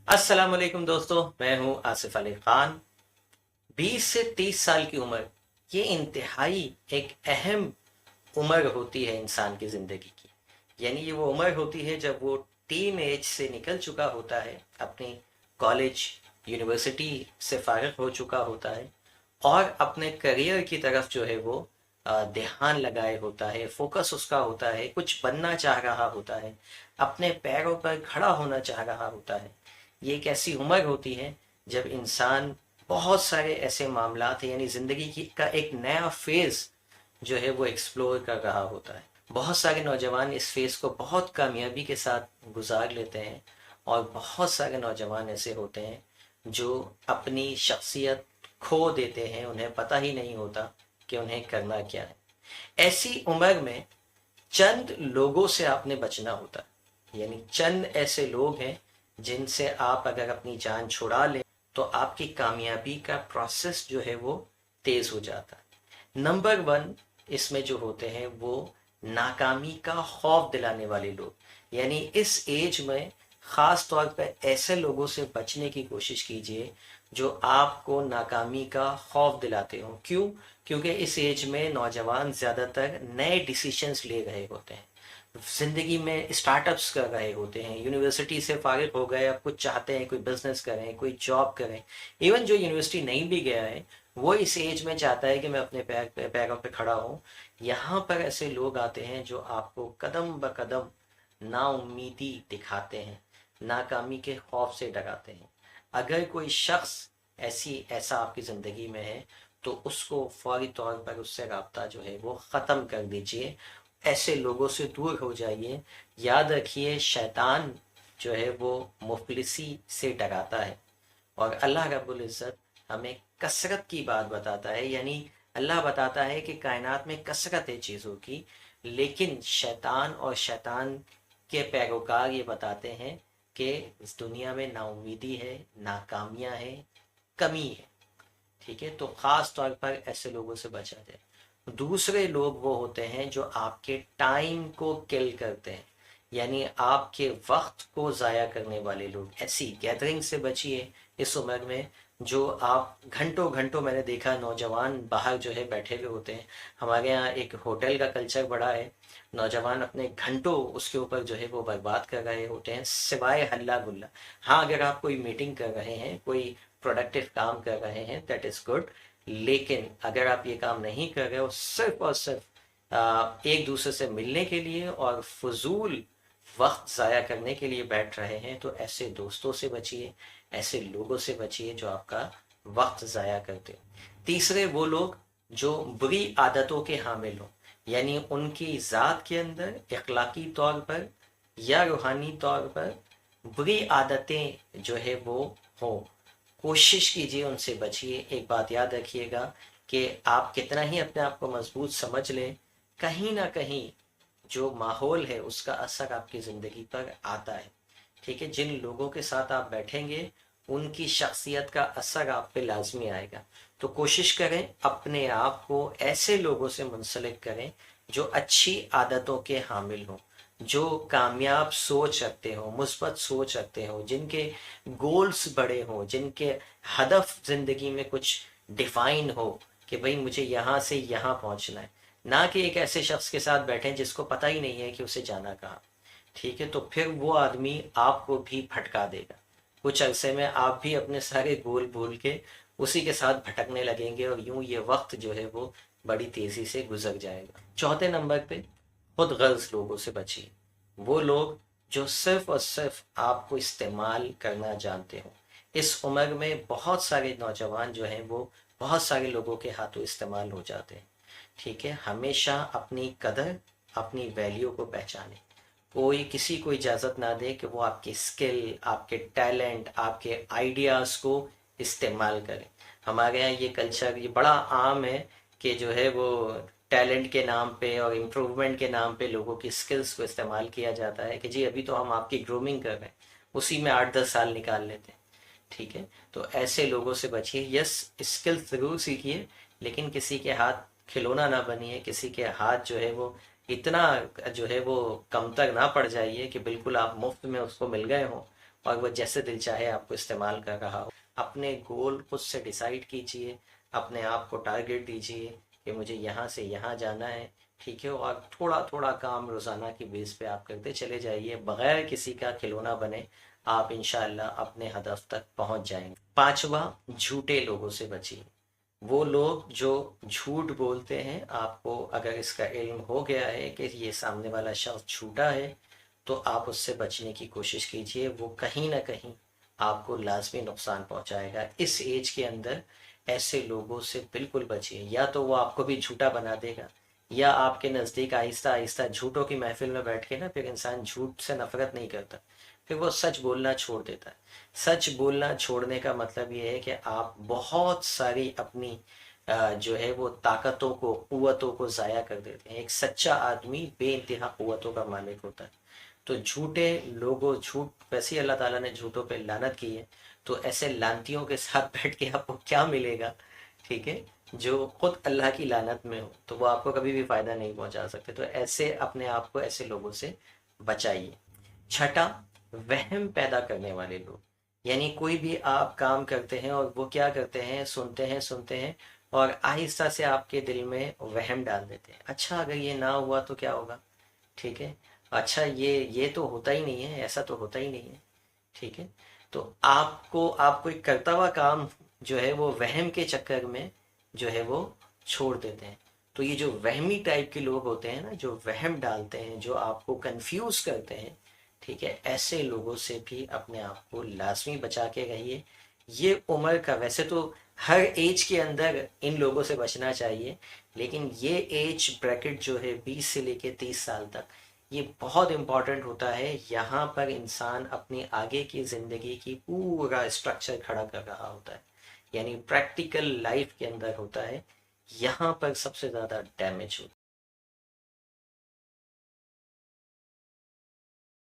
अस्सलाम वालेकुम दोस्तों, मैं हूं आसिफ अली खान। 20 से 30 साल की उम्र ये इंतहाई एक अहम उम्र होती है इंसान की ज़िंदगी की। यानी ये वो उम्र होती है जब वो टीन एज से निकल चुका होता है, अपनी कॉलेज यूनिवर्सिटी से फारिग हो चुका होता है और अपने करियर की तरफ जो है वो ध्यान लगाए होता है, फोकस उसका होता है, कुछ बनना चाह रहा होता है, अपने पैरों पर खड़ा होना चाह रहा होता है। ये एक ऐसी उम्र होती है जब इंसान बहुत सारे ऐसे मामलात हैं, यानी ज़िंदगी की का एक नया फेज़ जो है वो एक्सप्लोर कर रहा होता है। बहुत सारे नौजवान इस फेज़ को बहुत कामयाबी के साथ गुजार लेते हैं और बहुत सारे नौजवान ऐसे होते हैं जो अपनी शख्सियत खो देते हैं, उन्हें पता ही नहीं होता कि उन्हें करना क्या है। ऐसी उम्र में चंद लोगों से आपने बचना होता है, यानी चंद ऐसे लोग हैं जिनसे आप अगर अपनी जान छुड़ा लें तो आपकी कामयाबी का प्रोसेस जो है वो तेज़ हो जाता है। नंबर वन इसमें जो होते हैं वो नाकामी का खौफ दिलाने वाले लोग। यानी इस एज में ख़ास तौर पर ऐसे लोगों से बचने की कोशिश कीजिए जो आपको नाकामी का खौफ दिलाते हो। क्यों? क्योंकि इस एज में नौजवान ज़्यादातर नए डिसीशंस ले रहे होते हैं, ज़िंदगी में स्टार्टअप्स कर रहे होते हैं, यूनिवर्सिटी से फारिग हो गए, अब कुछ चाहते हैं, कोई बिजनेस करें, कोई जॉब करें। इवन जो यूनिवर्सिटी नहीं भी गया है वो इस एज में चाहता है कि मैं अपने पैरों पे खड़ा हूँ। यहाँ पर ऐसे लोग आते हैं जो आपको कदम ब कदम नाउम्मीदी दिखाते हैं, नाकामी के खौफ से डराते हैं। अगर कोई शख्स ऐसा आपकी ज़िंदगी में है तो उसको फौरी तौर पर उससे रब्ता जो है वो ख़त्म कर दीजिए, ऐसे लोगों से दूर हो जाइए। याद रखिए, शैतान जो है वो मुफलिसी से डराता है और अल्लाह रब्बुल इज़्ज़त हमें कसरत की बात बताता है। यानी अल्लाह बताता है कि कायनात में कसरत है चीज़ों की, लेकिन शैतान और शैतान के पैरोकार ये बताते हैं कि इस दुनिया में नाउमीदी है, नाकामियाँ हैं, कमी है। ठीक है, तो ख़ास तौर पर ऐसे लोगों से बचा जाए। दूसरे लोग वो होते हैं जो आपके टाइम को किल करते हैं, यानी आपके वक्त को ज़ाया करने वाले लोग। ऐसी गैदरिंग से बचिए इस उम्र में। जो आप घंटों घंटों, मैंने देखा नौजवान बाहर जो है बैठे हुए होते हैं। हमारे यहाँ एक होटल का कल्चर बड़ा है, नौजवान अपने घंटों उसके ऊपर जो है वो बर्बाद कर रहे होते हैं सिवाय हल्ला गुल्ला। हाँ, अगर आप कोई मीटिंग कर रहे हैं, कोई प्रोडक्टिव काम कर रहे हैं, दैट इज़ गुड। लेकिन अगर आप ये काम नहीं कर रहे हो सिर्फ और सिर्फ एक दूसरे से मिलने के लिए और फजूल वक्त ज़ाया करने के लिए बैठ रहे हैं, तो ऐसे दोस्तों से बचिए, ऐसे लोगों से बचिए जो आपका वक्त ज़ाया करते हो। तीसरे वो लोग जो बुरी आदतों के हामिल हों, यानी उनकी ज़ात के अंदर अखलाकी तौर पर या रूहानी तौर पर बुरी आदतें जो है वो हों, कोशिश कीजिए उनसे बचिए। एक बात याद रखिएगा कि आप कितना ही अपने आप को मजबूत समझ लें, कहीं ना कहीं जो माहौल है उसका असर आपकी ज़िंदगी पर आता है। ठीक है, जिन लोगों के साथ आप बैठेंगे उनकी शख्सियत का असर आप पे लाजमी आएगा। तो कोशिश करें अपने आप को ऐसे लोगों से मुंसलिक करें जो अच्छी आदतों के हामिल हों, जो कामयाब सोच रखते हो, मुस्बत सोच रखते हो, जिनके गोल्स बड़े हों, जिनके हदफ ज़िंदगी में कुछ डिफाइन हो कि भाई मुझे यहाँ से यहाँ पहुँचना है। ना कि एक ऐसे शख्स के साथ बैठें जिसको पता ही नहीं है कि उसे जाना कहाँ। ठीक है, तो फिर वो आदमी आपको भी भटका देगा। कुछ अरसे में आप भी अपने सारे गोल भूल के उसी के साथ भटकने लगेंगे और यूं ये वक्त जो है वो बड़ी तेज़ी से गुजर जाएगा। चौथे नंबर पे खुद गर्ज लोगों से बचिए। वो लोग जो सिर्फ और सिर्फ आपको इस्तेमाल करना जानते हो। इस उम्र में बहुत सारे नौजवान जो हैं वो बहुत सारे लोगों के हाथों इस्तेमाल हो जाते हैं। ठीक है, हमेशा अपनी कदर, अपनी वैल्यू को पहचाने। कोई किसी को इजाज़त ना दे कि वो आपके स्किल, आपके टैलेंट, आपके आइडियाज़ को इस्तेमाल करें। हमारे यहाँ ये कल्चर ये बड़ा आम है कि जो है वो टैलेंट के नाम पे और इम्प्रूवमेंट के नाम पे लोगों की स्किल्स को इस्तेमाल किया जाता है कि जी अभी तो हम आपकी ग्रूमिंग कर रहे हैं, उसी में 8-10 साल निकाल लेते हैं। ठीक है, तो ऐसे लोगों से बचिए। यस, स्किल्स ज़रूर सीखिए, लेकिन किसी के हाथ खिलौना ना बनिए, किसी के हाथ जो है वो इतना जो है वो कमतर ना पड़ जाइए कि बिल्कुल आप मुफ्त में उसको मिल गए हों اور وہ جیسے دل چاہے آپ کو استعمال کر رہا ہو۔ اپنے گول خود سے ڈیسائیڈ کیجئے، اپنے آپ کو ٹارگٹ دیجئے کہ مجھے یہاں سے یہاں جانا ہے، ٹھیک ہے، اور تھوڑا تھوڑا کام روزانہ کی بیس پہ آپ کرتے چلے جائیے، بغیر کسی کا کھلونا بنے آپ انشاءاللہ اپنے ہدف تک پہنچ جائیں گے۔ پانچواں، جھوٹے لوگوں سے بچیے۔ وہ لوگ جو جھوٹ بولتے ہیں، آپ کو اگر اس کا علم ہو گیا ہے کہ یہ سامنے والا شخص جھوٹا ہے تو آپ اس سے بچنے کی کوشش کیجئے، وہ کہیں نہ کہیں آپ کو لازمی نقصان پہنچائے گا۔ اس ایج کے اندر ایسے لوگوں سے بالکل بچیے، یا تو وہ آپ کو بھی جھوٹا بنا دے گا، یا آپ کے نزدیک آہستہ آہستہ جھوٹوں کی محفل میں بیٹھ کے نا پھر انسان جھوٹ سے نفرت نہیں کرتا، پھر وہ سچ بولنا چھوڑ دیتا ہے۔ سچ بولنا چھوڑنے کا مطلب یہ ہے کہ آپ بہت ساری اپنی جو ہے وہ طاقتوں کو، قوتوں کو ضائع کر دیتے ہیں۔ ایک سچا آدمی بے انتہا قوتوں کا مالک ہوتا ہے۔ تو جھوٹے لوگوں، جھوٹ ویسے ہی اللہ تعالیٰ نے جھوٹوں پہ لعنت کی ہے، تو ایسے لانتیوں کے ساتھ بیٹھ کے آپ کو کیا ملے گا، ٹھیک ہے، جو خود اللہ کی لعنت میں ہو تو وہ آپ کو کبھی بھی فائدہ نہیں پہنچا سکتے۔ تو ایسے اپنے آپ کو ایسے لوگوں سے بچائیے۔ چھٹا، وہم پیدا کرنے والے لوگ، یعنی کوئی بھی آپ کام کرتے ہیں اور وہ کیا کرتے ہیں، سنتے ہیں اور آہستہ سے آپ کے دل میں وہم ڈال دیتے ہیں، اچھا اگر یہ نہ ہوا تو کیا ہوگا، ٹھیک ہے، اچھا یہ تو ہوتا ہی نہیں ہے، ایسا تو ہوتا ہی نہیں ہے، ٹھیک ہے۔ تو آپ کو ایک کرتا ہوا کام جو ہے وہ وہم کے چکر میں جو ہے وہ چھوڑ دیتے ہیں۔ تو یہ جو وہمی ٹائپ کے لوگ ہوتے ہیں نا، جو وہم ڈالتے ہیں، جو آپ کو کنفیوز کرتے ہیں، ٹھیک ہے، ایسے لوگوں سے بھی اپنے آپ کو لازمی بچا کے رہیے۔ یہ عمر کا، ویسے تو ہر ایج کے اندر ان لوگوں سے بچنا چاہیے، لیکن یہ ایج بریکٹ جو ہے 20 سے لے کے 30 سال تک، یہ بہت امپورٹنٹ ہوتا ہے۔ یہاں پر انسان اپنی آگے کی زندگی کی پورا اسٹرکچر کھڑا کر رہا ہوتا ہے، یعنی پریکٹیکل لائف کے اندر ہوتا ہے، یہاں پر سب سے زیادہ ڈیمیج ہوتا ہے۔